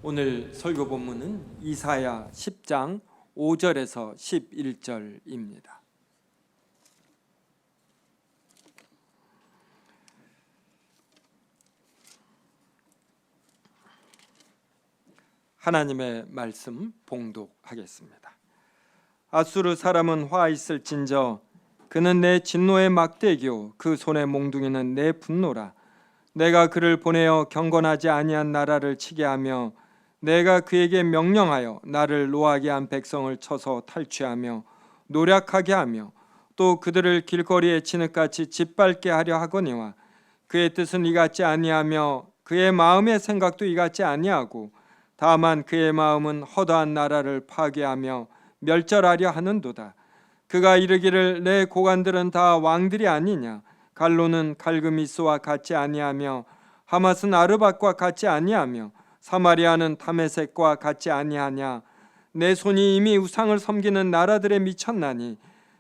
오늘 설교 본문은 이사야 10장 5절에서 11절입니다. 하나님의 말씀 봉독하겠습니다. 아수르 사람은 화 있을진저 그는 내 진노의 막대기요 그 손의 몽둥이는 내 분노라. 내가 그를 보내어 경건하지 아니한 나라를 치게 하며 내가 그에게 명령하여 나를 노하게 한 백성을 쳐서 탈취하며 노략하게 하며 또 그들을 길거리에 진흙같이 짓밟게 하려 하거니와 그의 뜻은 이같지 아니하며 그의 마음의 생각도 이같지 아니하고 다만 그의 마음은 허다한 나라를 파괴하며 멸절하려 하는도다. 그가 이르기를 내 고관들은 다 왕들이 아니냐. 갈로는 갈그미스와 같지 아니하며 하맛은 아르밧과 같지 아니하며 사마리아는 다메섹과 같지 아니하냐. 내 손이 이미 우상을 섬기는 나라들에 미쳤나니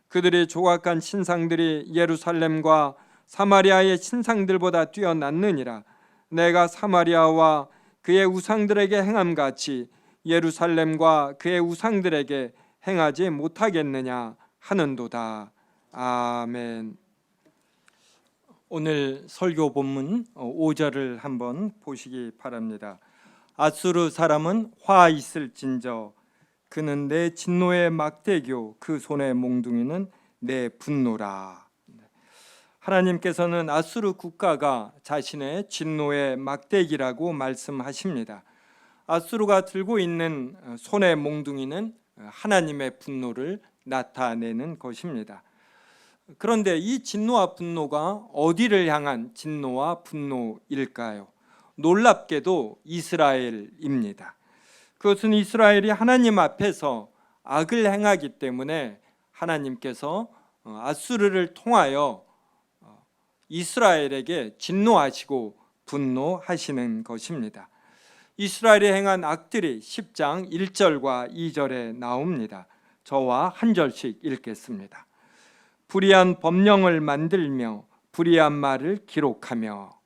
그들의 조각한 신상들이 예루살렘과 사마리아의 신상들보다 뛰어났느니라. 내가 사마리아와 그의 우상들에게 행함같이 예루살렘과 그의 우상들에게 행하지 못하겠느냐 하는도다. 아멘. 오늘 설교 본문 5절을 한번 보시기 바랍니다. 아수르 사람은 화 있을진저 그는 내 진노의 막대기요 그 손의 몽둥이는 내 분노라. 하나님께서는 아수르 국가가 자신의 진노의 막대기라고 말씀하십니다. 아수르가 들고 있는 손의 몽둥이는 하나님의 분노를 나타내는 것입니다. 그런데 이 진노와 분노가 어디를 향한 진노와 분노일까요? 놀랍게도 이스라엘입니다. 그것은 이스라엘이 하나님 앞에서 악을 행하기 때문에 하나님께서 아수르를 통하여 이스라엘에게 진노하시고 분노하시는 것입니다. 이스라엘이 행한 악들이 10장 1절과 2절에 나옵니다. 저와 한 절씩 읽겠습니다. 불의한 법령을 만들며 불의한 말을 기록하며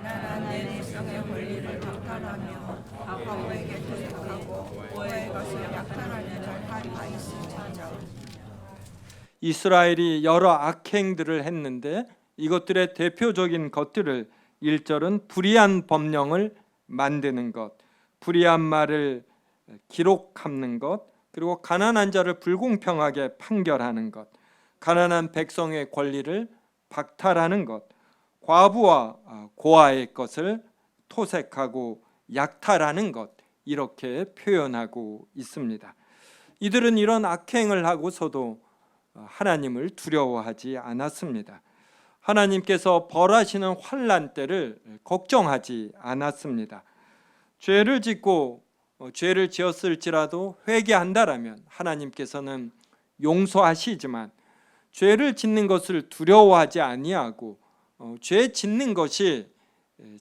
가난한 내 백성의 권리를 박탈하며 악하고에게 투색하고 오해의 것을 약탈하려는 하리가 있을지어다. 이스라엘이 여러 악행들을 했는데 이것들의 대표적인 것들을 1절은 불의한 법령을 만드는 것, 불의한 말을 기록하는 것, 그리고 가난한 자를 불공평하게 판결하는 것, 가난한 백성의 권리를 박탈하는 것, 과부와 고아의 것을 토색하고 약탈하는 것, 이렇게 표현하고 있습니다. 이들은 이런 악행을 하고서도 하나님을 두려워하지 않았습니다. 하나님께서 벌하시는 환난 때를 걱정하지 않았습니다. 죄를 짓고 죄를 지었을지라도 회개한다라면 하나님께서는 용서하시지만 죄를 짓는 것을 두려워하지 아니하고 죄 짓는 것이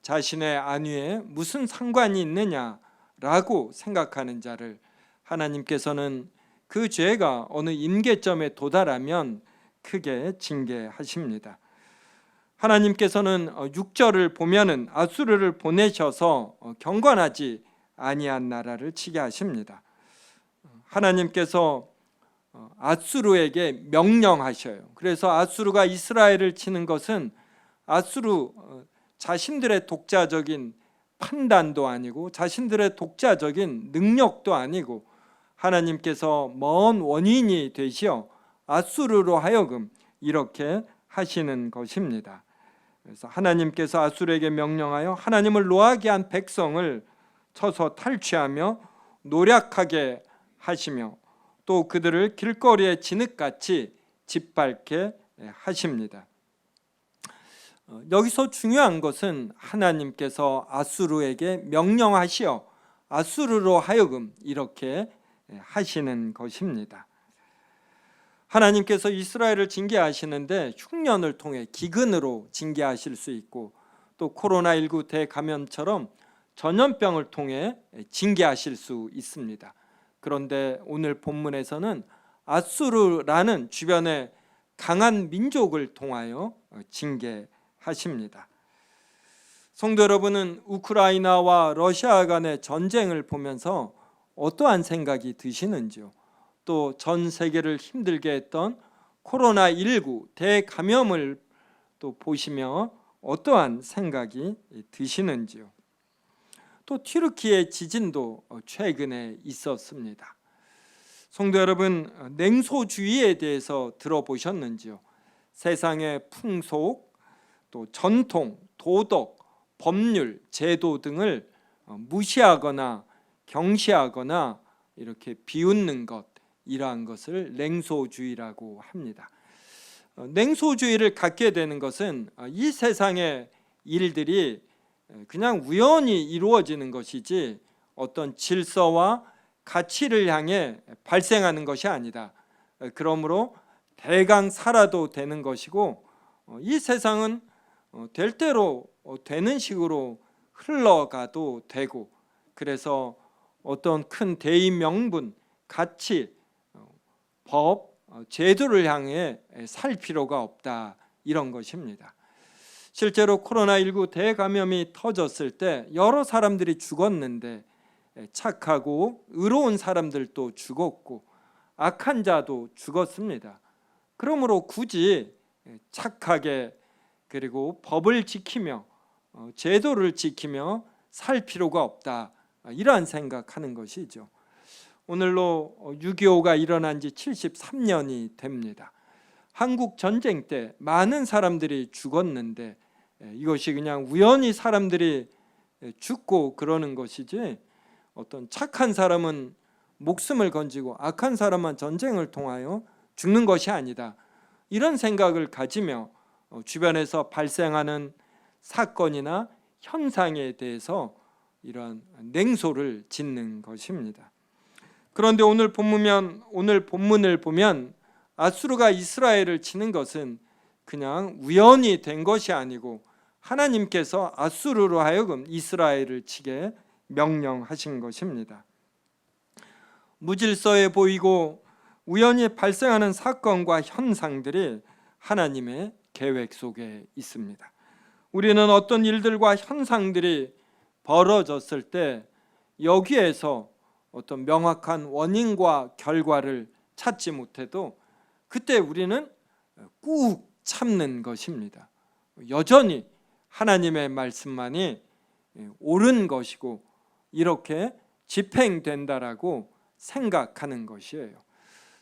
자신의 안위에 무슨 상관이 있느냐라고 생각하는 자를 하나님께서는 그 죄가 어느 임계점에 도달하면 크게 징계하십니다. 하나님께서는 6절을 보면은 아수르를 보내셔서 경건하지 아니한 나라를 치게 하십니다. 하나님께서 아수르에게 명령하셔요. 그래서 아수르가 이스라엘을 치는 것은 아수르 자신들의 독자적인 판단도 아니고 자신들의 독자적인 능력도 아니고 하나님께서 먼 원인이 되시어 아수르로 하여금 이렇게 하시는 것입니다. 그래서 하나님께서 아수르에게 명령하여 하나님을 노하게 한 백성을 쳐서 탈취하며 노략하게 하시며 또 그들을 길거리에 진흙같이 짓밟게 하십니다. 여기서 중요한 것은 하나님께서 아수르에게 명령하시어 아수르로 하여금 이렇게 하시는 것입니다. 하나님께서 이스라엘을 징계하시는데 흉년을 통해 기근으로 징계하실 수 있고 또 코로나19 대감염처럼 전염병을 통해 징계하실 수 있습니다. 그런데 오늘 본문에서는 아수르라는 주변의 강한 민족을 통하여 징계하십니다. 성도 여러분은 우크라이나와 러시아 간의 전쟁을 보면서 어떠한 생각이 드시는지요? 또 전 세계를 힘들게 했던 코로나19 대감염을 또 보시며 어떠한 생각이 드시는지요? 또 튀르키예 지진도 최근에 있었습니다. 성도 여러분, 냉소주의에 대해서 들어보셨는지요? 세상의 풍속, 또 전통, 도덕, 법률, 제도 등을 무시하거나 경시하거나 이렇게 비웃는 것, 이러한 것을 냉소주의라고 합니다. 냉소주의를 갖게 되는 것은 이 세상의 일들이 그냥 우연히 이루어지는 것이지 어떤 질서와 가치를 향해 발생하는 것이 아니다. 그러므로 대강 살아도 되는 것이고 이 세상은 될 대로 되는 식으로 흘러가도 되고, 그래서 어떤 큰 대의 명분, 가치, 법, 제도를 향해 살 필요가 없다, 이런 것입니다. 실제로 코로나19 대감염이 터졌을 때 여러 사람들이 죽었는데 착하고 의로운 사람들도 죽었고 악한 자도 죽었습니다. 그러므로 굳이 착하게 그리고 법을 지키며 제도를 지키며 살 필요가 없다, 이러한 생각하는 것이죠. 오늘로 6.25가 일어난 지 73년이 됩니다. 한국 전쟁 때 많은 사람들이 죽었는데 이것이 그냥 우연히 사람들이 죽고 그러는 것이지 어떤 착한 사람은 목숨을 건지고 악한 사람은 전쟁을 통하여 죽는 것이 아니다, 이런 생각을 가지며 주변에서 발생하는 사건이나 현상에 대해서 이런 냉소를 짓는 것입니다. 그런데 오늘 본문을 보면 아수르가 이스라엘을 치는 것은 그냥 우연히 된 것이 아니고 하나님께서 아수르로 하여금 이스라엘을 치게 명령하신 것입니다. 무질서해 보이고 우연히 발생하는 사건과 현상들이 하나님의 계획 속에 있습니다. 우리는 어떤 일들과 현상들이 벌어졌을 때 여기에서 어떤 명확한 원인과 결과를 찾지 못해도 그때 우리는 꾹 참는 것입니다. 여전히 하나님의 말씀만이 옳은 것이고 이렇게 집행된다라고 생각하는 것이에요.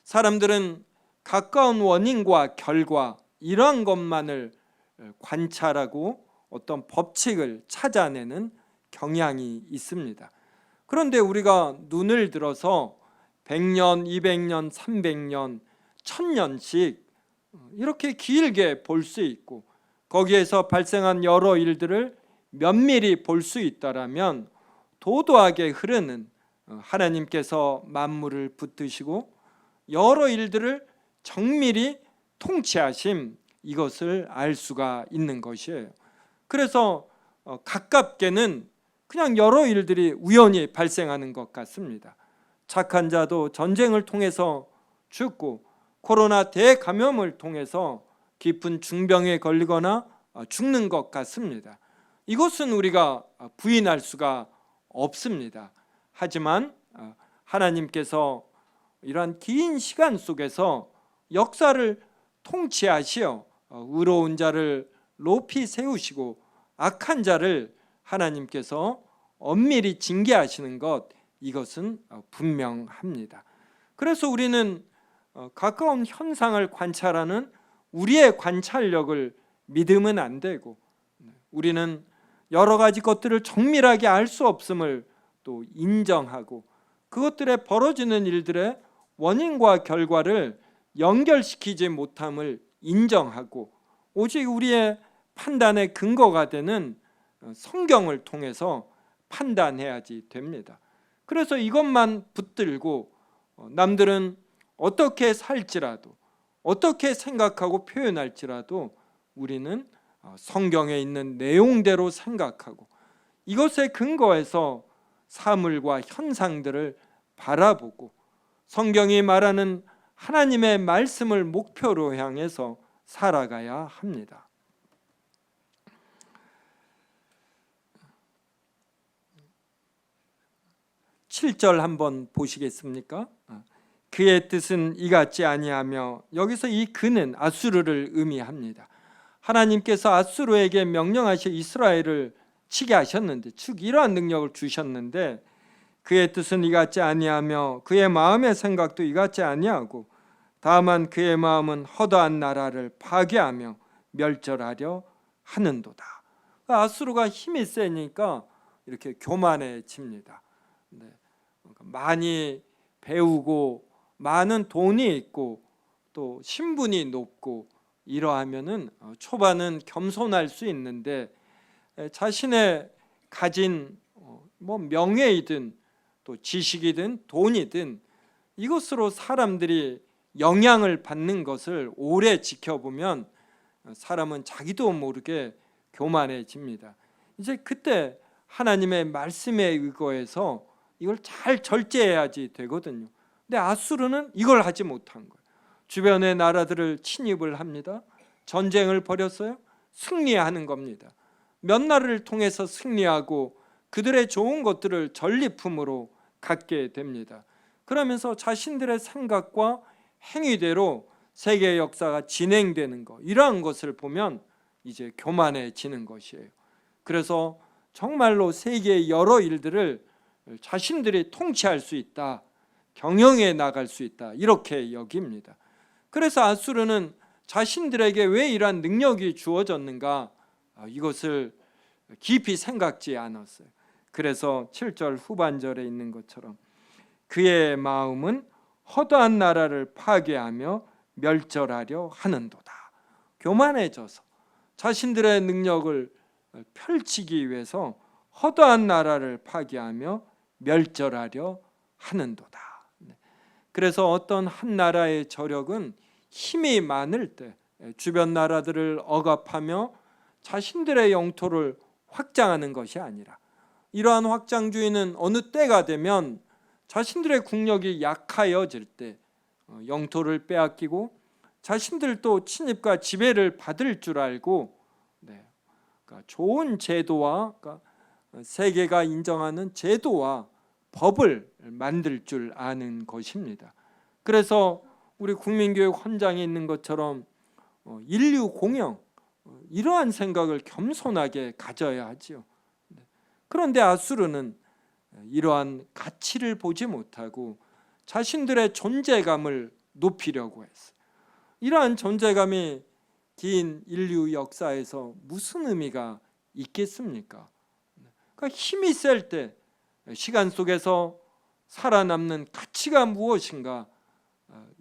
사람들은 가까운 원인과 결과, 이러한 것만을 관찰하고 어떤 법칙을 찾아내는 경향이 있습니다. 그런데 우리가 눈을 들어서 100년, 200년, 300년, 1000년씩 이렇게 길게 볼 수 있고 거기에서 발생한 여러 일들을 면밀히 볼 수 있다라면 도도하게 흐르는 하나님께서 만물을 붙드시고 여러 일들을 정밀히 통치하심, 이것을 알 수가 있는 것이에요. 그래서 가깝게는 그냥 여러 일들이 우연히 발생하는 것 같습니다. 착한 자도 전쟁을 통해서 죽고 코로나 대감염을 통해서 깊은 중병에 걸리거나 죽는 것 같습니다. 이것은 우리가 부인할 수가 없습니다. 하지만 하나님께서 이러한 긴 시간 속에서 역사를 통치하시어 의로운 자를 높이 세우시고 악한 자를 하나님께서 엄밀히 징계하시는 것, 이것은 분명합니다. 그래서 우리는 가까운 현상을 관찰하는 우리의 관찰력을 믿으면 안 되고, 우리는 여러 가지 것들을 정밀하게 알 수 없음을 또 인정하고 그것들에 벌어지는 일들의 원인과 결과를 연결시키지 못함을 인정하고 오직 우리의 판단의 근거가 되는 성경을 통해서 판단해야지 됩니다. 그래서 이것만 붙들고 남들은 어떻게 살지라도 어떻게 생각하고 표현할지라도 우리는 성경에 있는 내용대로 생각하고 이것에 근거해서 사물과 현상들을 바라보고 성경이 말하는 하나님의 말씀을 목표로 향해서 살아가야 합니다. 7절 한번 보시겠습니까? 그의 뜻은 이같지 아니하며, 여기서 이 그는 아수르를 의미합니다. 하나님께서 아수르에게 명령하셔 이스라엘을 치게 하셨는데, 즉 이러한 능력을 주셨는데, 그의 뜻은 이같지 아니하며 그의 마음의 생각도 이같지 아니하고, 다만 그의 마음은 허다한 나라를 파괴하며 멸절하려 하는도다. 아수르가 힘이 세니까 이렇게 교만해집니다. 많이 배우고 많은 돈이 있고 또 신분이 높고 이러하면은 초반은 겸손할 수 있는데, 자신의 가진 명예이든 또 지식이든 돈이든 이것으로 사람들이 영향을 받는 것을 오래 지켜보면 사람은 자기도 모르게 교만해집니다. 이제 그때 하나님의 말씀에 의거해서 이걸 잘 절제해야지 되거든요. 근데 아수르는 이걸 하지 못한 거예요. 주변의 나라들을 침입을 합니다. 전쟁을 벌였어요. 승리하는 겁니다. 몇 나라를 통해서 승리하고 그들의 좋은 것들을 전리품으로 갖게 됩니다. 그러면서 자신들의 생각과 행위대로 세계 역사가 진행되는 것, 이러한 것을 보면 이제 교만해지는 것이에요. 그래서 정말로 세계의 여러 일들을 자신들이 통치할 수 있다, 경영해 나갈 수 있다, 이렇게 여깁니다. 그래서 아수르는 자신들에게 왜 이러한 능력이 주어졌는가, 이것을 깊이 생각지 않았어요. 그래서 7절 후반절에 있는 것처럼 그의 마음은 허다한 나라를 파괴하며 멸절하려 하는도다. 교만해져서 자신들의 능력을 펼치기 위해서 허다한 나라를 파괴하며 멸절하려 하는도다. 그래서 어떤 한 나라의 저력은 힘이 많을 때 주변 나라들을 억압하며 자신들의 영토를 확장하는 것이 아니라, 이러한 확장주의는 어느 때가 되면 자신들의 국력이 약하여질 때 영토를 빼앗기고 자신들도 침입과 지배를 받을 줄 알고, 그러니까 좋은 제도와, 그러니까 세계가 인정하는 제도와 법을 만들 줄 아는 것입니다. 그래서 우리 국민교육 헌장에 있는 것처럼 인류 공영, 이러한 생각을 겸손하게 가져야 하지요. 그런데 아수르는 이러한 가치를 보지 못하고 자신들의 존재감을 높이려고 했어요. 이러한 존재감이 긴 인류 역사에서 무슨 의미가 있겠습니까? 그러니까 힘이 셀 때 시간 속에서 살아남는 가치가 무엇인가,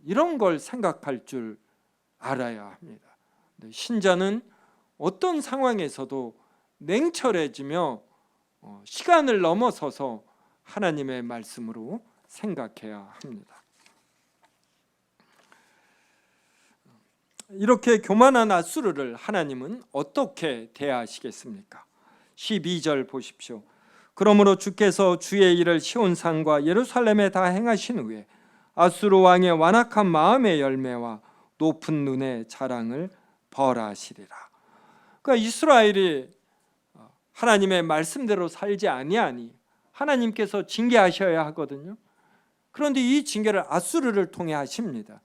이런 걸 생각할 줄 알아야 합니다. 신자는 어떤 상황에서도 냉철해지며 시간을 넘어서서 하나님의 말씀으로 생각해야 합니다. 이렇게 교만한 아수르를 하나님은 어떻게 대하시겠습니까? 12절 보십시오. 그러므로 주께서 주의 일을 시온산과 예루살렘에 다 행하신 후에 아수르 왕의 완악한 마음의 열매와 높은 눈의 자랑을 벌하시리라. 그러니까 이스라엘이 하나님의 말씀대로 살지 아니하니 하나님께서 징계하셔야 하거든요. 그런데 이 징계를 아수르를 통해 하십니다.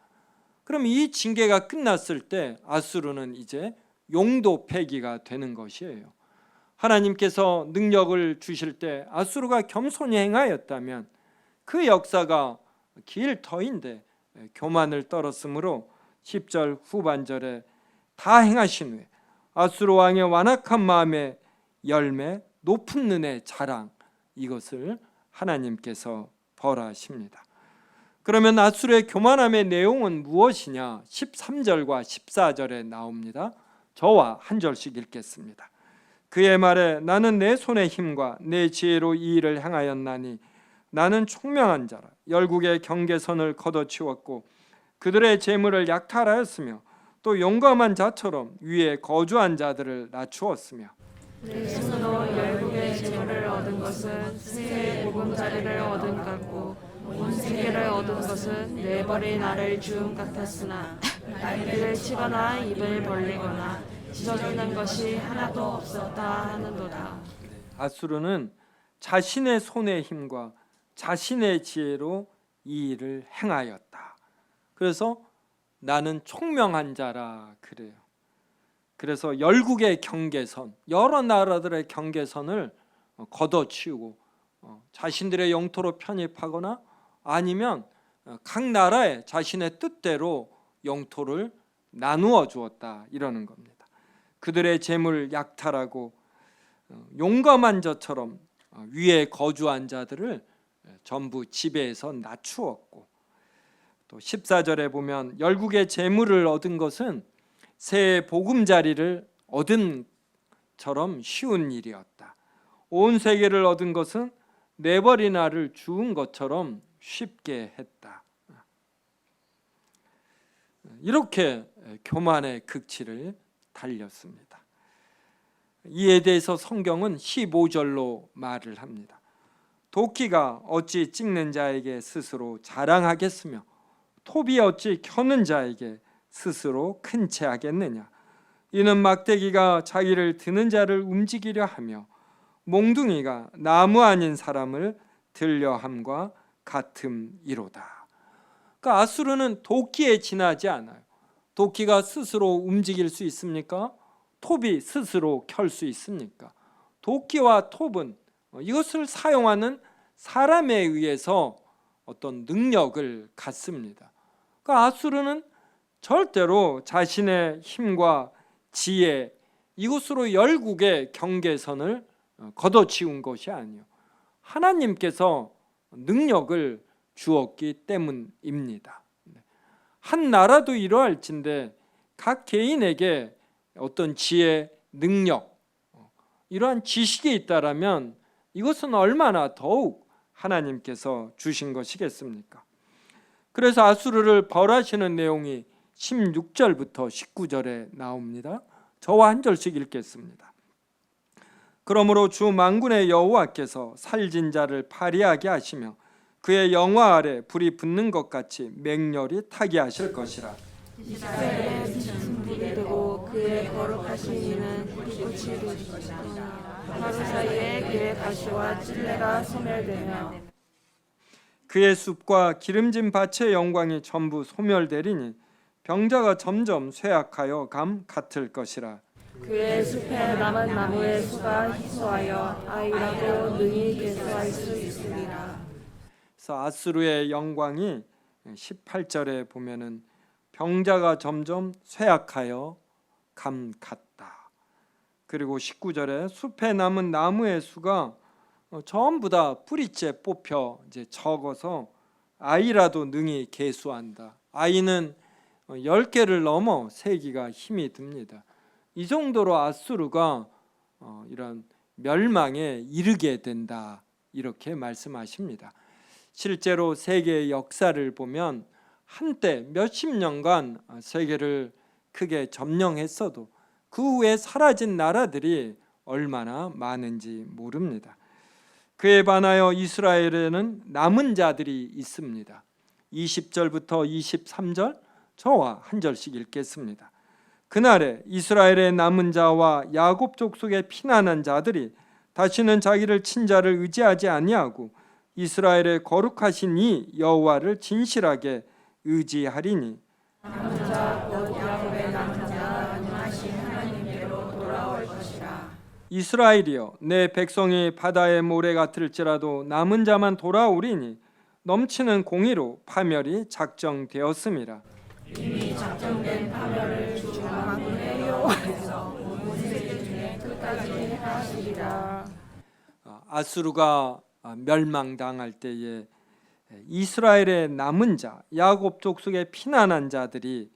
그럼 이 징계가 끝났을 때 아수르는 이제 용도 폐기가 되는 것이에요. 하나님께서 능력을 주실 때 아수르가 겸손히 행하였다면 그 역사가 길 터인데 교만을 떨었으므로 10절 후반절에 다 행하신 후에 아수르 왕의 완악한 마음의 열매, 높은 눈의 자랑, 이것을 하나님께서 벌하십니다. 그러면 아수르의 교만함의 내용은 무엇이냐? 13절과 14절에 나옵니다. 저와 한 절씩 읽겠습니다. 그의 말에 나는 내 손의 힘과 내 지혜로 이 일을 행하였나니 나는 총명한 자라. 열국의 경계선을 걷어치웠고 그들의 재물을 약탈하였으며 또 용감한 자처럼 위에 거주한 자들을 낮추었으며 내 손으로 열국의 재물을 얻은 것은 새 보금자리를 얻은 같고 온 세계를 얻은 것은 내버린 알을 주음 같았으나 날개를 치거나 입을 벌리거나 찢어지는 것이 하나도 없었다 하는도다. 아수르는 자신의 손의 힘과 자신의 지혜로 이 일을 행하였다. 그래서 나는 총명한 자라 그래요. 그래서 열국의 경계선, 여러 나라들의 경계선을 걷어치우고 자신들의 영토로 편입하거나 아니면 각 나라에 자신의 뜻대로 영토를 나누어 주었다 이러는 겁니다. 그들의 재물 약탈하고 용감한 자처럼 위에 거주한 자들을 전부 지배해서 낮추었고, 또 14절에 보면 열국의 재물을 얻은 것은 새 보금자리를 얻은 처럼 쉬운 일이었다. 온 세계를 얻은 것은 네벌이 나를 주운 것처럼 쉽게 했다. 이렇게 교만의 극치를 달렸습니다. 이에 대해서 성경은 15절로 말을 합니다. 도끼가 어찌 찍는 자에게 스스로 자랑하겠으며 톱이 어찌 켜는 자에게 스스로 큰 채 하겠느냐. 이는 막대기가 자기를 드는 자를 움직이려 하며 몽둥이가 나무 아닌 사람을 들려 함과 같음이로다. 그러니까 아수르는 도끼에 지나지 않아요. 도끼가 스스로 움직일 수 있습니까? 톱이 스스로 켤 수 있습니까? 도끼와 톱은 이것을 사용하는 사람에 의해서 어떤 능력을 갖습니다. 그러니까 아수르는 절대로 자신의 힘과 지혜, 이것으로 열국의 경계선을 걷어치운 것이 아니요, 하나님께서 능력을 주었기 때문입니다. 한 나라도 이러할진데 각 개인에게 어떤 지혜, 능력, 이러한 지식이 있다라면 이것은 얼마나 더욱 하나님께서 주신 것이겠습니까? 그래서 아수르를 벌하시는 내용이 16절부터 19절에 나옵니다. 저와 한 절씩 읽겠습니다. 그러므로 주 만군의 여호와께서 살진 자를 파리하게 하시며 그의 영화 아래 불이 붙는 것 같이 맹렬히 타게 하실 것이라. 이스라엘의 빛은 불이 되고 그의 거룩하신 이는 불이 되실 것이라. 하루 사이에 그의 가시와 찔레가 소멸되며 그의 숲과 기름진 밭의 영광이 전부 소멸되리니 병자가 점점 쇠약하여 감 같을 것이라. 그의 숲에 남은 나무의 수가 희소하여 아이라고 능히 계수할 수 있으리라. 그래서 아수르의 영광이 18절에 보면은 병자가 점점 쇠약하여 감 같다. 그리고 19절에 숲에 남은 나무의 수가 전부 다 뿌리째 뽑혀 이제 적어서 아이라도 능히 계수한다. 아이는 10개를 넘어 세기가 힘이 듭니다. 이 정도로 아수르가 이런 멸망에 이르게 된다, 이렇게 말씀하십니다. 실제로 세계의 역사를 보면 한때 몇십 년간 세계를 크게 점령했어도 그 후에 사라진 나라들이 얼마나 많은지 모릅니다. 그에 반하여 이스라엘에는 남은 자들이 있습니다. 20절부터 23절 저와 한 절씩 읽겠습니다. 그날에 이스라엘의 남은 자와 야곱 족속의 피난한 자들이 다시는 자기를 친자를 의지하지 아니하고 이스라엘의 거룩하신 이 여호와를 진실하게 의지하리니 남은 자 곧 야곱의 남은 자 안녕하신 하나님께로 돌아올 것이라. 이스라엘이여 내 백성이 바다의 모래 같을지라도 남은 자만 돌아오리니 넘치는 공의로 파멸이 작정되었음이라. 이미 작정된 파멸을 주 만군의 여호와께서 온 세계 중에 끝까지 하시리라. 아수르가 멸망당할 때에 이스라엘의 남은 자, 야곱 족속의 피난한 자들이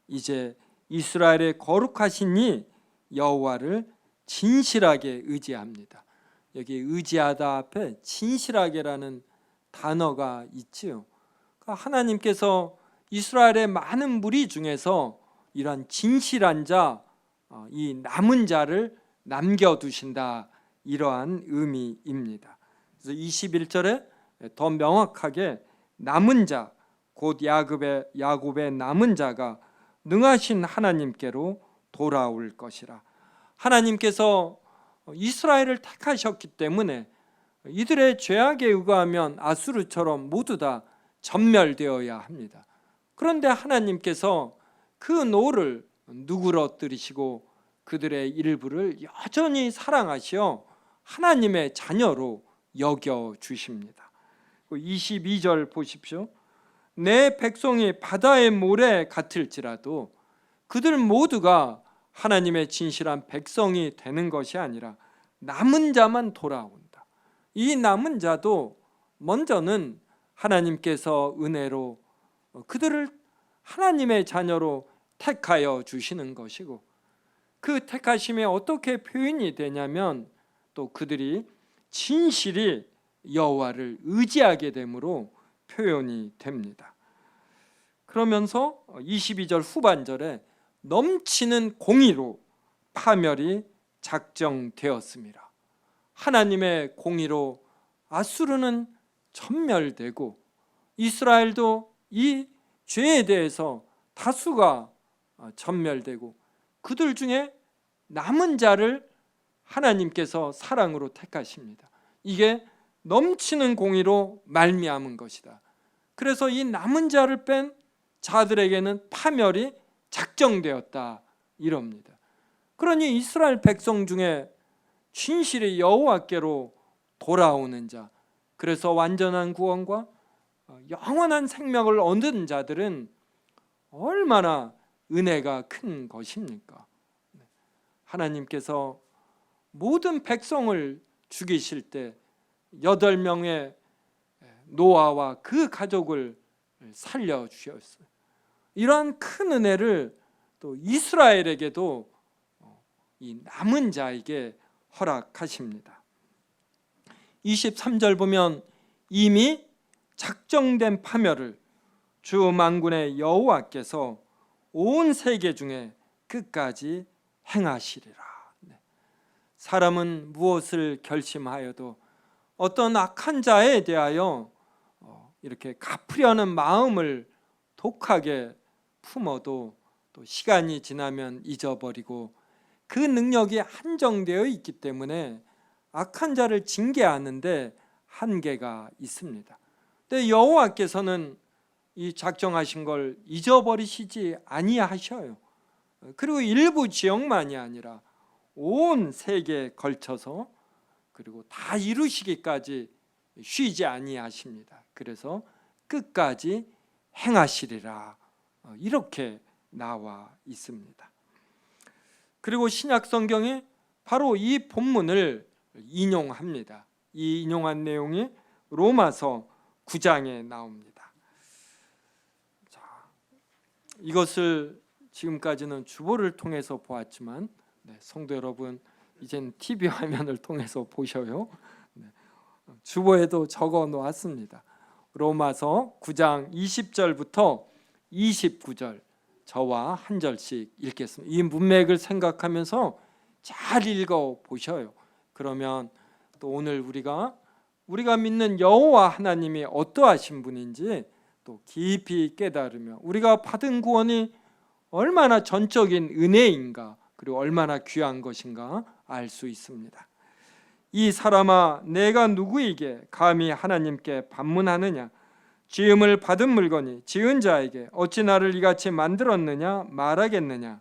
이제 이스라엘의 거룩하신 이 여호와를 진실하게 의지합니다. 여기 의지하다 앞에 진실하게라는 단어가 있지요. 그러니까 하나님께서 이스라엘의 많은 무리 중에서 이러한 진실한 자, 이 남은 자를 남겨두신다, 이러한 의미입니다. 그래서 21절에 더 명확하게 남은 자, 곧 야곱의 남은 자가 능하신 하나님께로 돌아올 것이라. 하나님께서 이스라엘을 택하셨기 때문에 이들의 죄악에 의거하면 아수르처럼 모두 다 전멸되어야 합니다. 그런데 하나님께서 그 노를 누그러뜨리시고 그들의 일부를 여전히 사랑하시어 하나님의 자녀로 여겨 주십니다. 22절 보십시오. 내 백성이 바다의 모래 같을지라도 그들 모두가 하나님의 진실한 백성이 되는 것이 아니라 남은 자만 돌아온다. 이 남은 자도 먼저는 하나님께서 은혜로 그들을 하나님의 자녀로 택하여 주시는 것이고, 그 택하심이 어떻게 표현이 되냐면 또 그들이 진실이 여호와를 의지하게 되므로 표현이 됩니다. 그러면서 22절 후반절에 넘치는 공의로 파멸이 작정되었습니다. 하나님의 공의로 아수르는 전멸되고 이스라엘도 이 죄에 대해서 다수가 전멸되고 그들 중에 남은 자를 하나님께서 사랑으로 택하십니다. 이게 넘치는 공의로 말미암은 것이다. 그래서 이 남은 자를 뺀 자들에게는 파멸이 작정되었다 이럽니다. 그러니 이스라엘 백성 중에 진실이 여호와께로 돌아오는 자, 그래서 완전한 구원과 영원한 생명을 얻는 자들은 얼마나 은혜가 큰 것입니까? 하나님께서 모든 백성을 죽이실 때 8명의 노아와 그 가족을 살려주셨어요. 이러한 큰 은혜를 또 이스라엘에게도 이 남은 자에게 허락하십니다. 23절 보면 이미 작정된 파멸을 주 만군의 여호와께서 온 세계 중에 끝까지 행하시리라. 사람은 무엇을 결심하여도 어떤 악한 자에 대하여 이렇게 갚으려는 마음을 독하게 품어도 또 시간이 지나면 잊어버리고 그 능력이 한정되어 있기 때문에 악한 자를 징계하는데 한계가 있습니다. 근데 여호와께서는 이 작정하신 걸 잊어버리시지 아니하셔요. 그리고 일부 지역만이 아니라 온 세계에 걸쳐서 그리고 다 이루시기까지 쉬지 아니하십니다. 그래서 끝까지 행하시리라 이렇게 나와 있습니다. 그리고 신약 성경이 바로 이 본문을 인용합니다. 이 인용한 내용이 로마서 9장에 나옵니다. 자, 이것을 지금까지는 주보를 통해서 보았지만 성도 여러분, 이젠 TV 화면을 통해서 보셔요. 주보에도 적어 놓았습니다. 로마서 9장 20절부터 29절 저와 한 절씩 읽겠습니다. 이 문맥을 생각하면서 잘 읽어 보셔요. 그러면 또 오늘 우리가 믿는 여호와 하나님이 어떠하신 분인지 또 깊이 깨달으며 우리가 받은 구원이 얼마나 전적인 은혜인가, 그리고 얼마나 귀한 것인가 알 수 있습니다. 이 사람아, 내가 누구에게 감히 하나님께 반문하느냐? 지음을 받은 물건이 지은 자에게 어찌 나를 이같이 만들었느냐 말하겠느냐?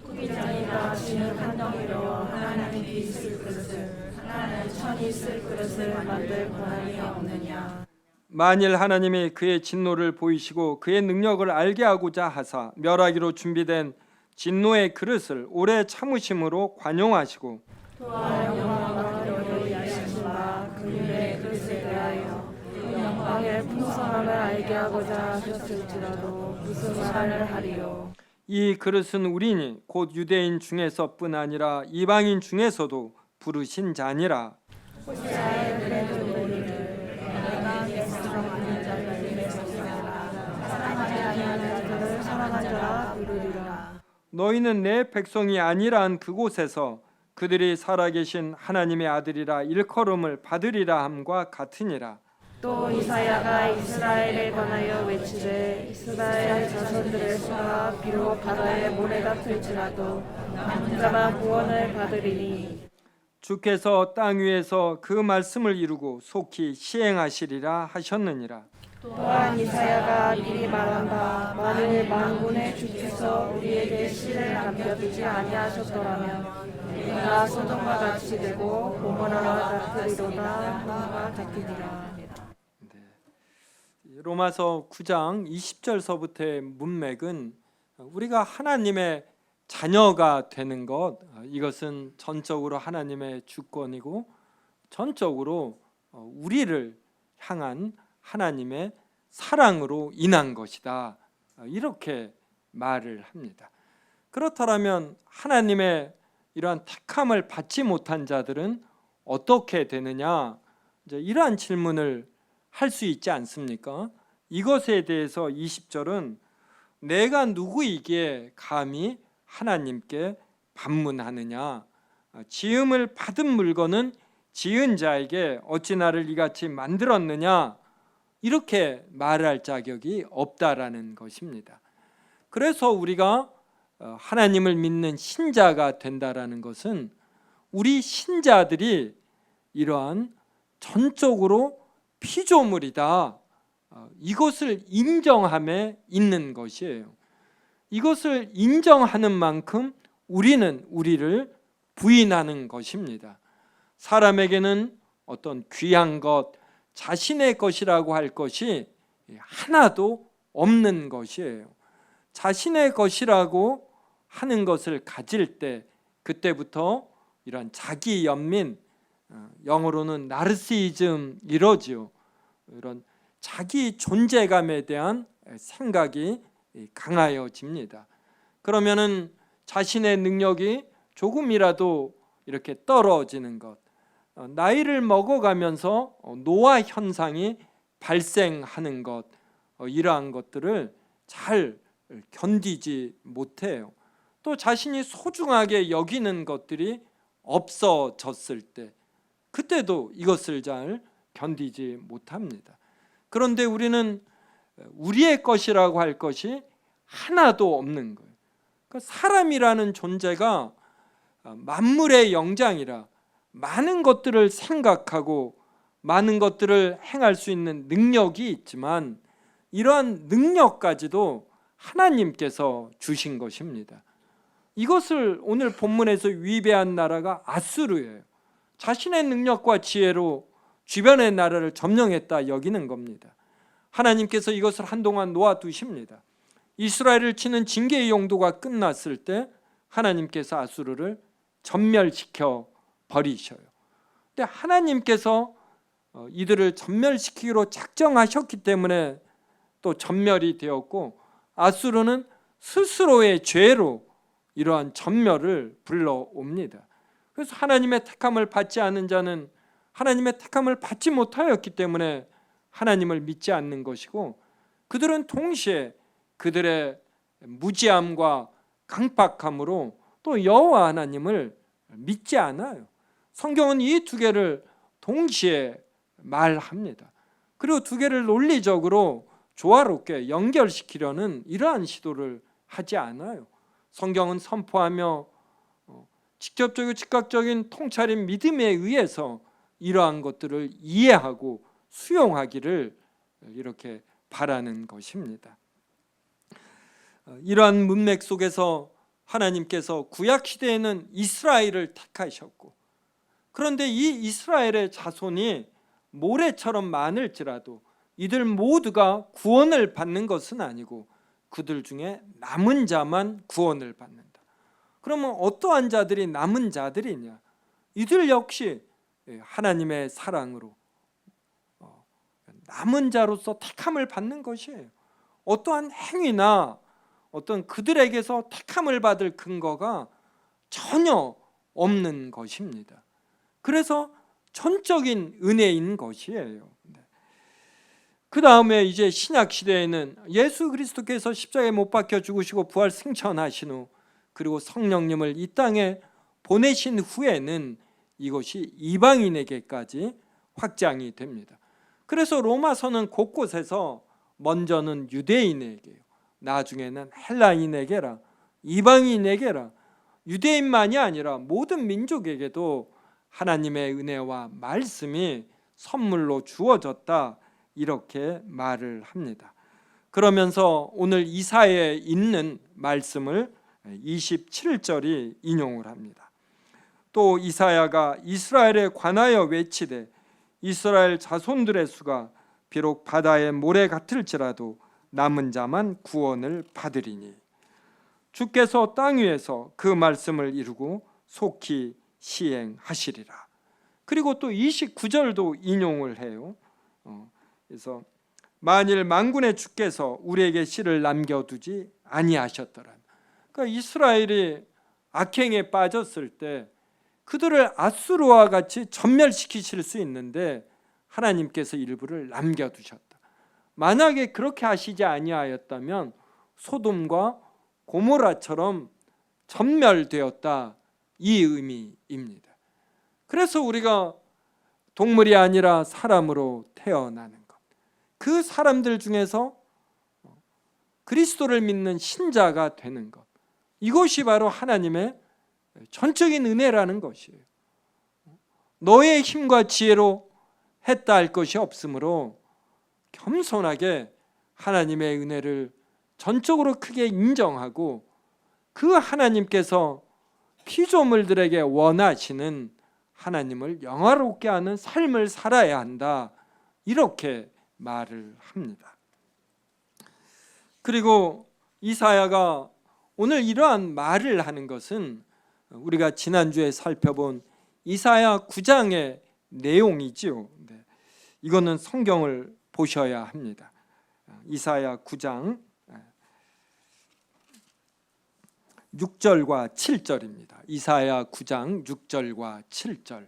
구비장이라 지는 한덩이로 하나님이 있을 그릇을, 하나는 천이 있을 그릇을 만들 권한이 없느냐? 만일 하나님이 그의 진노를 보이시고 그의 능력을 알게 하고자 하사 멸하기로 준비된 진노의 그릇을 오래 참으심으로 관용하시고 또한 영광과 여호와의 하신바 그의 그릇에 대하여 그 영광의 풍성함을 알게 하고자 하셨을지라도 무슨 말을 하리요? 이 그릇은 우리니 곧 유대인 중에서뿐 아니라 이방인 중에서도 부르신 자니라. 호시아의 그래도 너희를 내가 사랑하는 자를 내세우라, 사랑하지 아니하는 자들을 사랑한 자라 부르리라. 너희는 내 백성이 아니란 그곳에서 그들이 살아계신 하나님의 아들이라 일컬음을 받으리라 함과 같으니라. 또 이사야가 이스라엘에 관하여 외치되 이스라엘 자손들의 수가 비록 바다의 모래 같을지라도 남은 자만 구원을 받으리니 주께서 땅 위에서 그 말씀을 이루고 속히 시행하시리라 하셨느니라. 또한 이사야가 미리 말한 바 만일 만군의 주께서 우리에게 씨를 남겨두지 아니하셨더라면 우리가 소돔과 같이 되고 고모라와 같으리로다 하나가 같으리라. 로마서 9장 20절서부터의 문맥은 우리가 하나님의 자녀가 되는 것, 이것은 전적으로 하나님의 주권이고 전적으로 우리를 향한 하나님의 사랑으로 인한 것이다, 이렇게 말을 합니다. 그렇다면 하나님의 이러한 택함을 받지 못한 자들은 어떻게 되느냐, 이제 이러한 질문을 할 수 있지 않습니까? 이것에 대해서 20절은 내가 누구이기에 감히 하나님께 반문하느냐, 지음을 받은 물건은 지은 자에게 어찌 나를 이같이 만들었느냐, 이렇게 말할 자격이 없다라는 것입니다. 그래서 우리가 하나님을 믿는 신자가 된다라는 것은 우리 신자들이 이러한 전적으로 피조물이다, 이것을 인정함에 있는 것이에요. 이것을 인정하는 만큼 우리는 우리를 부인하는 것입니다. 사람에게는 어떤 귀한 것, 자신의 것이라고 할 것이 하나도 없는 것이에요. 자신의 것이라고 하는 것을 가질 때 그때부터 이런 자기 연민, 영어로는 나르시즘 이러지요. 이런 자기 존재감에 대한 생각이 강하여집니다. 그러면은 자신의 능력이 조금이라도 이렇게 떨어지는 것, 나이를 먹어가면서 노화 현상이 발생하는 것, 이러한 것들을 잘 견디지 못해요. 또 자신이 소중하게 여기는 것들이 없어졌을 때 그때도 이것을 잘 견디지 못합니다. 그런데 우리는 우리의 것이라고 할 것이 하나도 없는 거예요. 그러니까 사람이라는 존재가 만물의 영장이라 많은 것들을 생각하고 많은 것들을 행할 수 있는 능력이 있지만 이러한 능력까지도 하나님께서 주신 것입니다. 이것을 오늘 본문에서 위배한 나라가 아수르예요. 자신의 능력과 지혜로 주변의 나라를 점령했다 여기는 겁니다. 하나님께서 이것을 한동안 놓아두십니다. 이스라엘을 치는 징계의 용도가 끝났을 때 하나님께서 아수르를 전멸시켜 버리셔요. 근데 하나님께서 이들을 전멸시키기로 작정하셨기 때문에 또 전멸이 되었고, 아수르는 스스로의 죄로 이러한 전멸을 불러옵니다. 그래서 하나님의 택함을 받지 않은 자는 하나님의 택함을 받지 못하였기 때문에 하나님을 믿지 않는 것이고, 그들은 동시에 그들의 무지함과 강박함으로 또 여호와 하나님을 믿지 않아요. 성경은 이 두 개를 동시에 말합니다. 그리고 두 개를 논리적으로 조화롭게 연결시키려는 이러한 시도를 하지 않아요. 성경은 선포하며 직접적이고 즉각적인 통찰인 믿음에 의해서 이러한 것들을 이해하고 수용하기를 이렇게 바라는 것입니다. 이러한 문맥 속에서 하나님께서 구약 시대에는 이스라엘을 택하셨고, 그런데 이 이스라엘의 자손이 모래처럼 많을지라도 이들 모두가 구원을 받는 것은 아니고 그들 중에 남은 자만 구원을 받는다. 그러면 어떠한 자들이 남은 자들이냐? 이들 역시 하나님의 사랑으로 남은 자로서 택함을 받는 것이에요. 어떠한 행위나 어떤 그들에게서 택함을 받을 근거가 전혀 없는 것입니다. 그래서 전적인 은혜인 것이에요. 그 다음에 이제 신약 시대에는 예수 그리스도께서 십자가에 못 박혀 죽으시고 부활 승천하신 후, 그리고 성령님을 이 땅에 보내신 후에는 이것이 이방인에게까지 확장이 됩니다. 그래서 로마서는 곳곳에서 먼저는 유대인에게요, 나중에는 헬라인에게라, 이방인에게라, 유대인만이 아니라 모든 민족에게도 하나님의 은혜와 말씀이 선물로 주어졌다, 이렇게 말을 합니다. 그러면서 오늘 이사야에 있는 말씀을 27절이 인용을 합니다. 또 이사야가 이스라엘에 관하여 외치되 이스라엘 자손들의 수가 비록 바다의 모래 같을지라도 남은 자만 구원을 받으리니 주께서 땅 위에서 그 말씀을 이루고 속히 시행하시리라. 그리고 또 29절도 인용을 해요. 그래서 만일 만군의 주께서 우리에게 씨를 남겨두지 아니하셨더라. 그러니까 이스라엘이 악행에 빠졌을 때 그들을 아수르와 같이 전멸시키실 수 있는데 하나님께서 일부를 남겨두셨다. 만약에 그렇게 하시지 아니하였다면 소돔과 고모라처럼 전멸되었다, 이 의미입니다. 그래서 우리가 동물이 아니라 사람으로 태어나는 것, 그 사람들 중에서 그리스도를 믿는 신자가 되는 것, 이것이 바로 하나님의 전적인 은혜라는 것이에요. 너의 힘과 지혜로 했다 할 것이 없으므로 겸손하게 하나님의 은혜를 전적으로 크게 인정하고 그 하나님께서 피조물들에게 원하시는 하나님을 영화롭게 하는 삶을 살아야 한다, 이렇게 말을 합니다. 그리고 이사야가 오늘 이러한 말을 하는 것은 우리가 지난주에 살펴본 이사야 9장의 내용이지요. 이거는 성경을 보셔야 합니다. 이사야 9장 6절과 7절입니다. 이사야 9장 6절과 7절.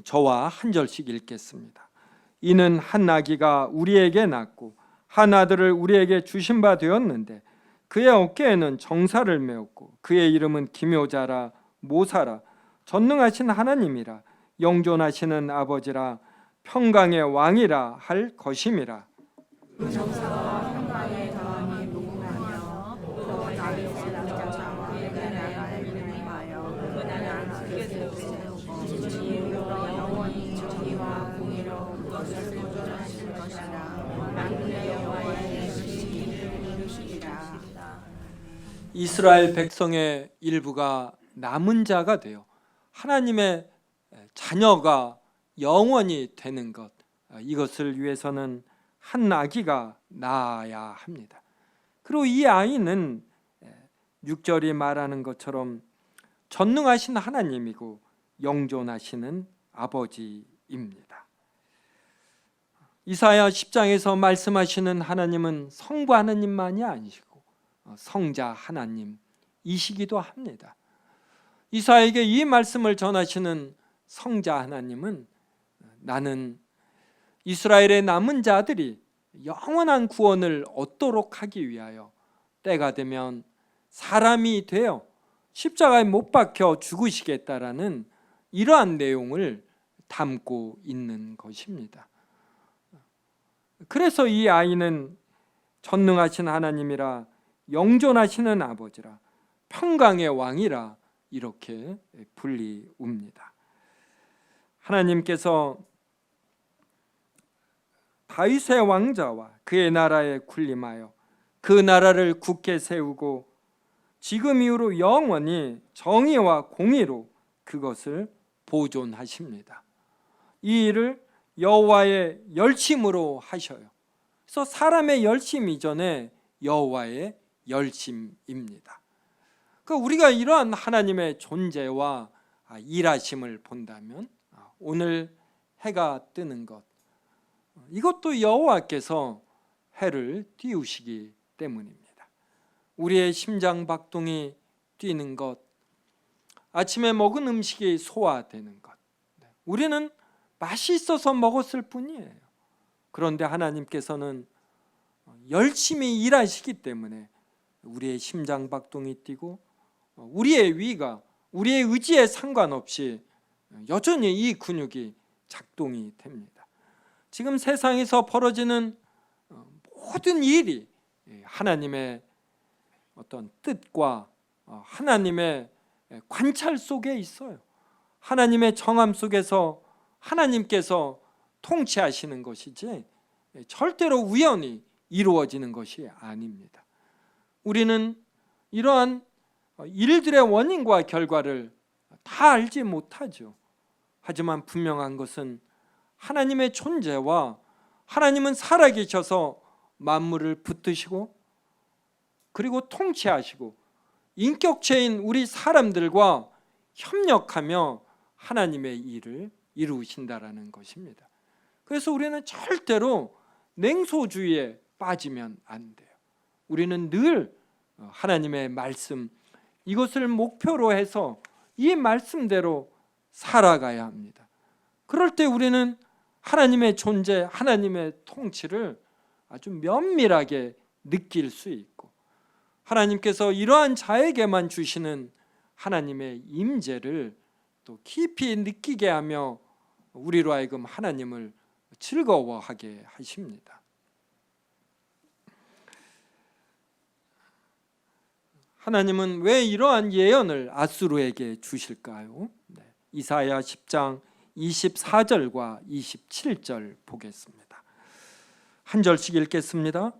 저와 한 절씩 읽겠습니다. 이는 한 아기가 우리에게 낳고 한 아들을 우리에게 주신 바 되었는데 그의 어깨에는 정사를 메었고 그의 이름은 기묘자라 모사라 전능하신 하나님이라 영존하시는 아버지라 평강의 왕이라 할 것임이라. 그 정사와 평강의 다음이 무궁하며 또 다윗의 남자와 그의 나라를 위하여 그 나라를 크게 세우고 진리로 영원히 정의와 공의로 그것을 보존하실 것이라. 만군의 여호와의 계시를 이루시리라. 이스라엘 백성의 일부가 남은 자가 되어 하나님의 자녀가 영원히 되는 것, 이것을 위해서는 한 아기가 낳아야 합니다. 그리고 이 아이는 6절이 말하는 것처럼 전능하신 하나님이고 영존하시는 아버지입니다. 이사야 10장에서 말씀하시는 하나님은 성부 하나님만이 아니시고 성자 하나님이시기도 합니다. 이사야에게 이 말씀을 전하시는 성자 하나님은 나는 이스라엘의 남은 자들이 영원한 구원을 얻도록 하기 위하여 때가 되면 사람이 되어 십자가에 못 박혀 죽으시겠다라는 이러한 내용을 담고 있는 것입니다. 그래서 이 아이는 전능하신 하나님이라 영존하시는 아버지라 평강의 왕이라 이렇게 불리웁니다. 하나님께서 다윗의 왕자와 그의 나라에 군림하여 그 나라를 굳게 세우고 지금 이후로 영원히 정의와 공의로 그것을 보존하십니다. 이 일을 여호와의 열심으로 하셔요. 그래서 사람의 열심 이전에 여호와의 열심입니다. 그러니까 우리가 이러한 하나님의 존재와 일하심을 본다면 오늘 해가 뜨는 것, 이것도 여호와께서 해를 띄우시기 때문입니다. 우리의 심장 박동이 뛰는 것, 아침에 먹은 음식이 소화되는 것, 우리는 맛있어서 먹었을 뿐이에요. 그런데 하나님께서는 열심히 일하시기 때문에 우리의 심장 박동이 뛰고 우리의 위가 우리의 의지에 상관없이 여전히 이 근육이 작동이 됩니다. 지금 세상에서 벌어지는 모든 일이 하나님의 어떤 뜻과 하나님의 관찰 속에 있어요. 하나님의 정함 속에서 하나님께서 통치하시는 것이지 절대로 우연히 이루어지는 것이 아닙니다. 우리는 이러한 일들의 원인과 결과를 다 알지 못하죠. 하지만 분명한 것은 하나님의 존재와 하나님은 살아계셔서 만물을 붙드시고 그리고 통치하시고 인격체인 우리 사람들과 협력하며 하나님의 일을 이루신다라는 것입니다. 그래서 우리는 절대로 냉소주의에 빠지면 안 돼요. 우리는 늘 하나님의 말씀 이것을 목표로 해서 이 말씀대로 살아가야 합니다. 그럴 때 우리는 하나님의 존재, 하나님의 통치를 아주 면밀하게 느낄 수 있고 하나님께서 이러한 자에게만 주시는 하나님의 임재를 또 깊이 느끼게 하며 우리로 하여금 하나님을 즐거워하게 하십니다. 하나님은 왜 이러한 예언을 아수르에게 주실까요? 이사야 10장 24절과 27절 보겠습니다. 한 절씩 읽겠습니다.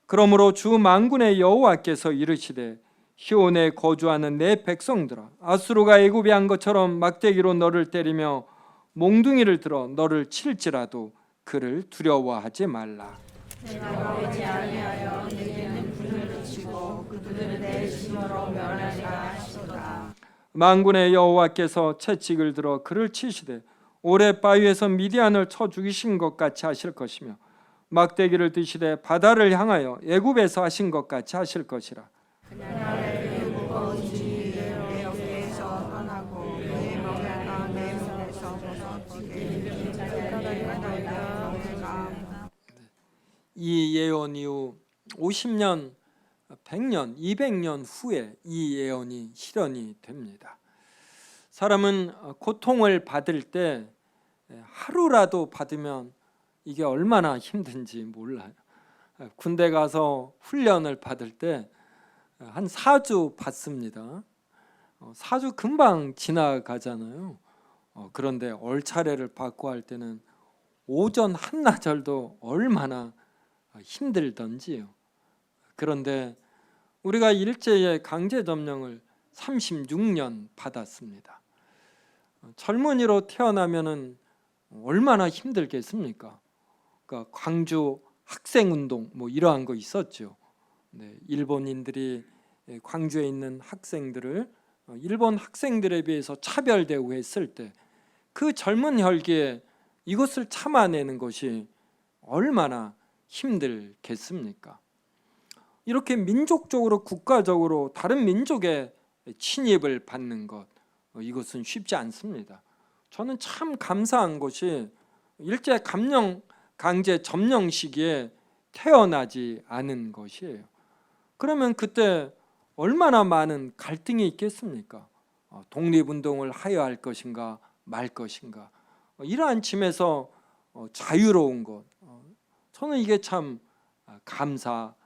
그러므로 주 만군의 여호와께서 이르시되 시온에 거주하는 내 백성들아 아수르가 애굽에 한 것처럼 막대기로 너를 때리며 몽둥이를 들어 너를 칠지라도 그를 두려워하지 말라. 내가 보이지 아니하여 내게는 불을 붙이고 그들은 내 진노로 멸하리라 하시도다. 만군의 여호와께서 채찍을 들어 그를 치시되 오래 바위에서 미디안을 쳐 죽이신 것 같이 하실 것이며 막대기를 드시되 바다를 향하여 애굽에서 하신 것 같이 하실 것이라. 그날에 무거운 짐이 내 어깨에서 떠나고 내 멍에가 내 손에서 벗어지게 이 예언 이후 50년, 100년, 200년 후에 이 예언이 실현이 됩니다. 사람은 고통을 받을 때 하루라도 받으면 이게 얼마나 힘든지 몰라요. 군대 가서 훈련을 받을 때 한 4주 받습니다. 4주 금방 지나가잖아요. 그런데 얼차례를 받고 할 때는 오전 한나절도 얼마나 힘들던지요. 그런데 우리가 일제의 강제점령을 36년 받았습니다. 젊은이로 태어나면은 얼마나 힘들겠습니까? 그러니까 광주 학생운동 뭐 이러한 거 있었죠. 일본인들이 광주에 있는 학생들을 일본 학생들에 비해서 차별 대우했을 때 그 젊은 혈기에 이것을 참아내는 것이 얼마나 힘들겠습니까? 이렇게 민족적으로 국가적으로 다른 민족의 침입을 받는 것 이것은 쉽지 않습니다. 저는 참 감사한 것이 일제 감령 강제 점령 시기에 태어나지 않은 것이에요. 그러면 그때 얼마나 많은 갈등이 있겠습니까? 독립운동을 하여야 할 것인가 말 것인가 이러한 짐에서 자유로운 것 저는 이게 참 감사하더라고요.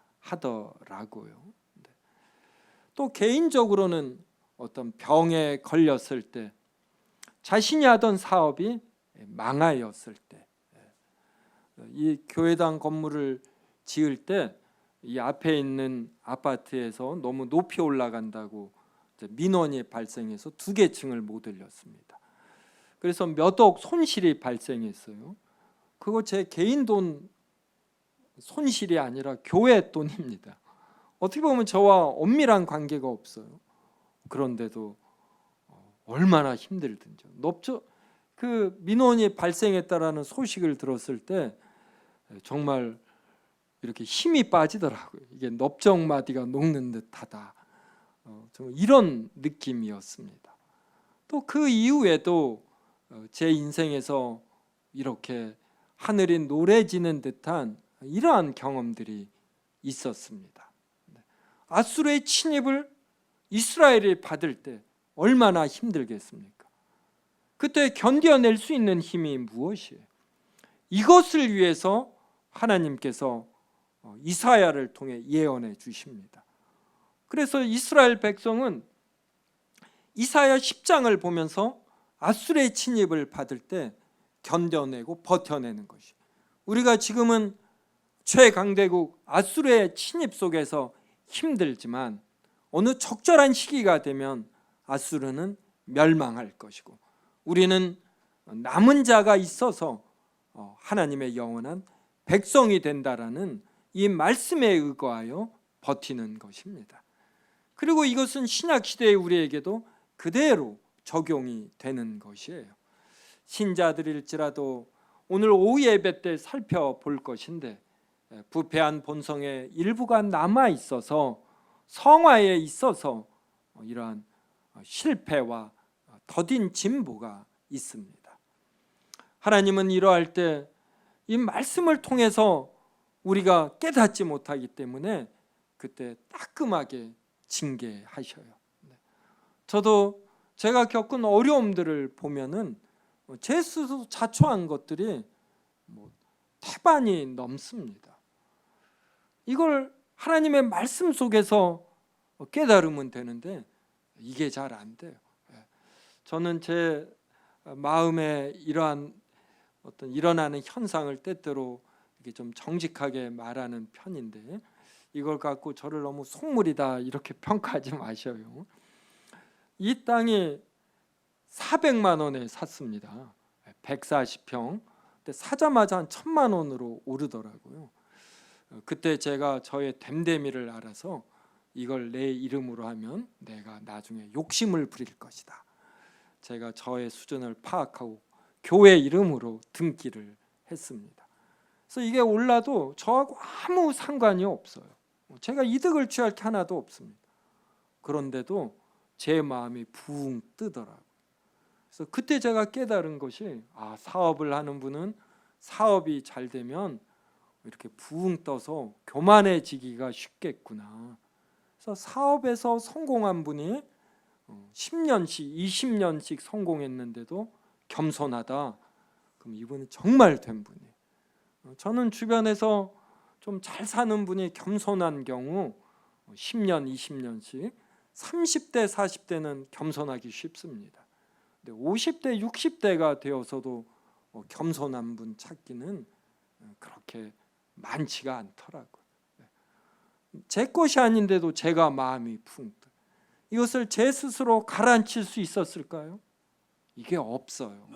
또 개인적으로는 어떤 병에 걸렸을 때 자신이 하던 사업이 망하였을 때 이 교회당 건물을 지을 때 이 앞에 있는 아파트에서 너무 높이 올라간다고 민원이 발생해서 2개 층을 못 올렸습니다. 그래서 몇 억 손실이 발생했어요. 그거 제 개인 돈 손실이 아니라 교회 돈입니다. 어떻게 보면 저와 엄밀한 관계가 없어요. 그런데도 얼마나 힘들든지 그 민원이 발생했다라는 소식을 들었을 때 정말 이렇게 힘이 빠지더라고요. 이게 넓적마디가 녹는 듯하다. 정말 이런 느낌이었습니다. 또 그 이후에도 제 인생에서 이렇게 하늘이 노래지는 듯한 이러한 경험들이 있었습니다. 아수르의 침입을 이스라엘이 받을 때 얼마나 힘들겠습니까? 그때 견뎌낼 수 있는 힘이 무엇이에요? 이것을 위해서 하나님께서 이사야를 통해 예언해 주십니다. 그래서 이스라엘 백성은 이사야 10장을 보면서 앗술의 침입을 받을 때 견뎌내고 버텨내는 것이, 우리가 지금은 최강대국 앗술의 침입 속에서 힘들지만 어느 적절한 시기가 되면 앗수르는 멸망할 것이고 우리는 남은 자가 있어서 하나님의 영원한 백성이 된다라는 이 말씀에 의거하여 버티는 것입니다. 그리고 이것은 신약 시대의 우리에게도 그대로 적용이 되는 것이에요. 신자들일지라도 오늘 오후 예배 때 살펴볼 것인데, 부패한 본성의 일부가 남아 있어서 성화에 있어서 이러한 실패와 더딘 진보가 있습니다. 하나님은 이러할 때 이 말씀을 통해서 우리가 깨닫지 못하기 때문에 그때 따끔하게 징계하셔요. 저도 제가 겪은 어려움들을 보면은 제 스스로 자초한 것들이 태반이 넘습니다. 이걸 하나님의 말씀 속에서 깨달으면 되는데 이게 잘 안 돼요. 저는 제 마음에 이러한 어떤 일어나는 현상을 때때로 이렇게 좀 정직하게 말하는 편인데, 이걸 갖고 저를 너무 속물이다 이렇게 평가하지 마셔요. 이 땅이 400만 원에 샀습니다. 140평. 근데 사자마자 한 1000만 원으로 오르더라고요. 그때 제가 저의 됨됨이를 알아서 이걸 내 이름으로 하면 내가 나중에 욕심을 부릴 것이다. 제가 저의 수준을 파악하고 교회 이름으로 등기를 했습니다. 그래서 이게 올라도 저하고 아무 상관이 없어요. 제가 이득을 취할 게 하나도 없습니다. 그런데도 제 마음이 붕 뜨더라고요. 그래서 그때 제가 깨달은 것이, 사업을 하는 분은 사업이 잘 되면 이렇게 붕 떠서 교만해지기가 쉽겠구나. 그래서 사업에서 성공한 분이 10년씩 20년씩 성공했는데도 겸손하다. 그럼 이분은 정말 된 분이에요. 저는 주변에서 좀 잘 사는 분이 겸손한 경우 10년 20년씩, 30대 40대는 겸손하기 쉽습니다. 근데 50대 60대가 되어서도 겸손한 분 찾기는 그렇게 많지가 않더라고요. 제 것이 아닌데도 제가 마음이 붕 떠. 이것을 제 스스로 가라앉힐 수 있었을까요? 이게 없어요.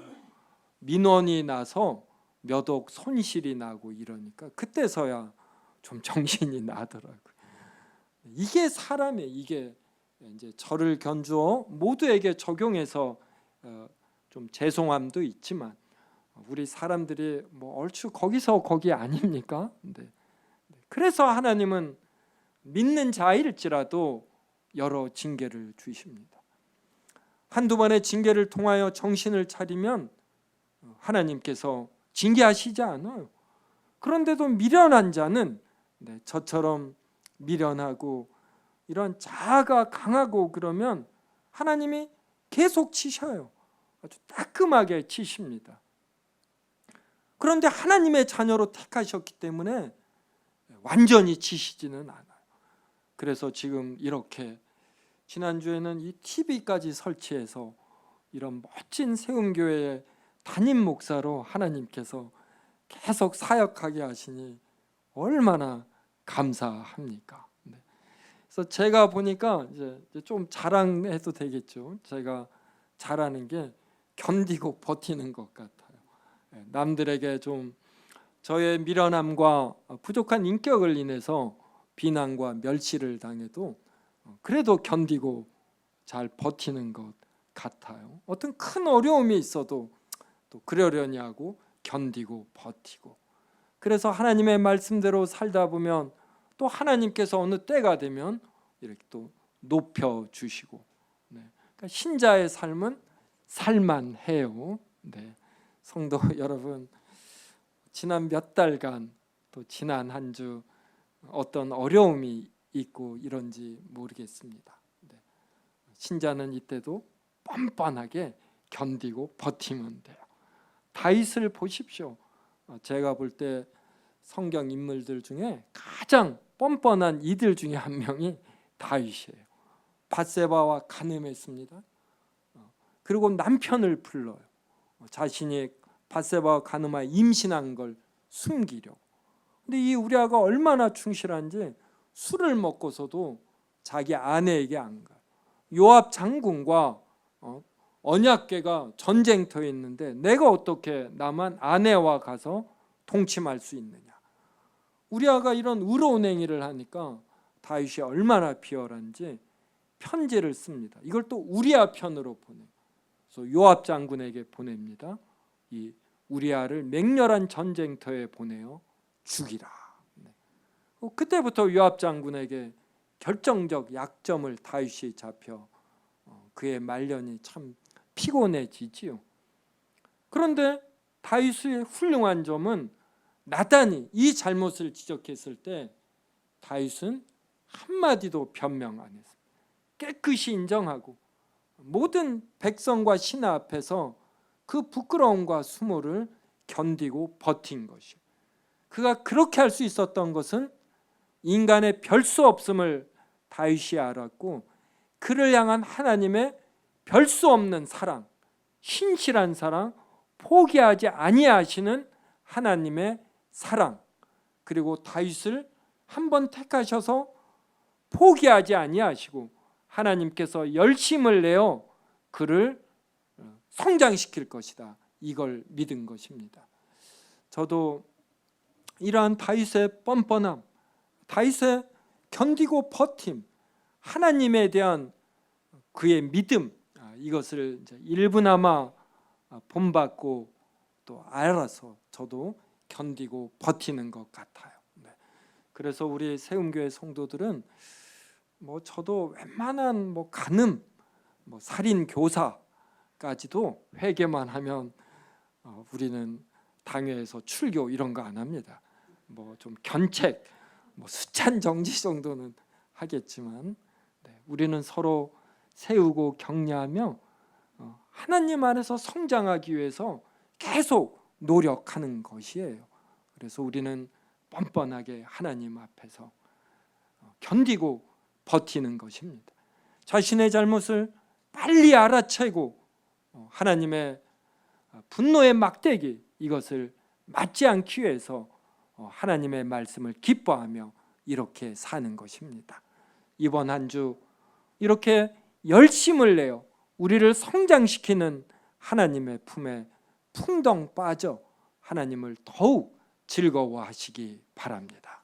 민원이 나서 몇 억 손실이 나고 이러니까 그때서야 좀 정신이 나더라고요. 이게 사람의, 이게 이제 저를 견주어 모두에게 적용해서 좀 죄송함도 있지만 우리 사람들이 얼추 거기서 거기 아닙니까? 그래서 하나님은 믿는 자일지라도 여러 징계를 주십니다. 한두 번의 징계를 통하여 정신을 차리면 하나님께서 징계하시지 않아요. 그런데도 미련한 자는 저처럼 미련하고 이런 자아가 강하고 그러면 하나님이 계속 치셔요. 아주 따끔하게 치십니다. 그런데 하나님의 자녀로 택하셨기 때문에 완전히 치시지는 않아요. 그래서 지금 이렇게 지난주에는 이 TV까지 설치해서 이런 멋진 세움교회의 담임 목사로 하나님께서 계속 사역하게 하시니 얼마나 감사합니까? 그래서 제가 보니까 이제 좀 자랑해도 되겠죠. 제가 잘하는 게 견디고 버티는 것 같아요. 남들에게 좀 저의 미련함과 부족한 인격을 인해서 비난과 멸시를 당해도 그래도 견디고 잘 버티는 것 같아요. 어떤 큰 어려움이 있어도 또 그러려니 하고 견디고 버티고, 그래서 하나님의 말씀대로 살다 보면 또 하나님께서 어느 때가 되면 이렇게 또 높여주시고, 그러니까 신자의 삶은 살만해요. 성도 여러분, 지난 몇 달간 또 지난 한 주 어떤 어려움이 있고 이런지 모르겠습니다. 신자는 이때도 뻔뻔하게 견디고 버티면 돼요. 다윗을 보십시오. 제가 볼 때 성경 인물들 중에 가장 뻔뻔한 이들 중에 한 명이 다윗이에요. 밧세바와 간음했습니다. 그리고 남편을 불러요. 자신이 밧세바와 가늠하여 임신한 걸 숨기려고. 근데 이 우리아가 얼마나 충실한지 술을 먹고서도 자기 아내에게 안 가요. 요압 장군과 언약궤가 전쟁터에 있는데 내가 어떻게 나만 아내와 가서 동침할 수 있느냐. 우리아가 이런 의로운 행위를 하니까 다윗이 얼마나 비열한지 편지를 씁니다. 이걸 또 우리아 편으로 보내요. 그래서 요압 장군에게 보냅니다. 이 우리아를 맹렬한 전쟁터에 보내어 죽이라. 그때부터 요압 장군에게 결정적 약점을 다윗이 잡혀 그의 말년이 참 피곤해지지요. 그런데 다윗의 훌륭한 점은 나단이 이 잘못을 지적했을 때 다윗은 한마디도 변명 안 했습니다. 깨끗이 인정하고 모든 백성과 신하 앞에서 그 부끄러움과 수모를 견디고 버틴 것이요. 그가 그렇게 할 수 있었던 것은 인간의 별 수 없음을 다윗이 알았고 그를 향한 하나님의 별 수 없는 사랑, 신실한 사랑, 포기하지 아니하시는 하나님의 사랑, 그리고 다윗을 한번 택하셔서 포기하지 아니하시고 하나님께서 열심을 내어 그를 성장시킬 것이다. 이걸 믿은 것입니다. 저도 이러한 다윗의 뻔뻔함, 다윗의 견디고 버팀, 하나님에 대한 그의 믿음, 이것을 일부나마 본받고 또 알아서 저도 견디고 버티는 것 같아요. 그래서 우리 세움교회 성도들은 저도 웬만한 간음, 살인 교사까지도 회개만 하면 우리는 당회에서 출교 이런 거 안 합니다. 좀 견책, 수찬 정지 정도는 하겠지만 우리는 서로 세우고 격려하며 하나님 안에서 성장하기 위해서 계속 노력하는 것이에요. 그래서 우리는 뻔뻔하게 하나님 앞에서 견디고 버티는 것입니다. 자신의 잘못을 빨리 알아채고 하나님의 분노의 막대기, 이것을 맞지 않기 위해서 하나님의 말씀을 기뻐하며 이렇게 사는 것입니다. 이번 한 주 이렇게 열심을 내어 우리를 성장시키는 하나님의 품에 풍덩 빠져 하나님을 더욱 즐거워하시기 바랍니다.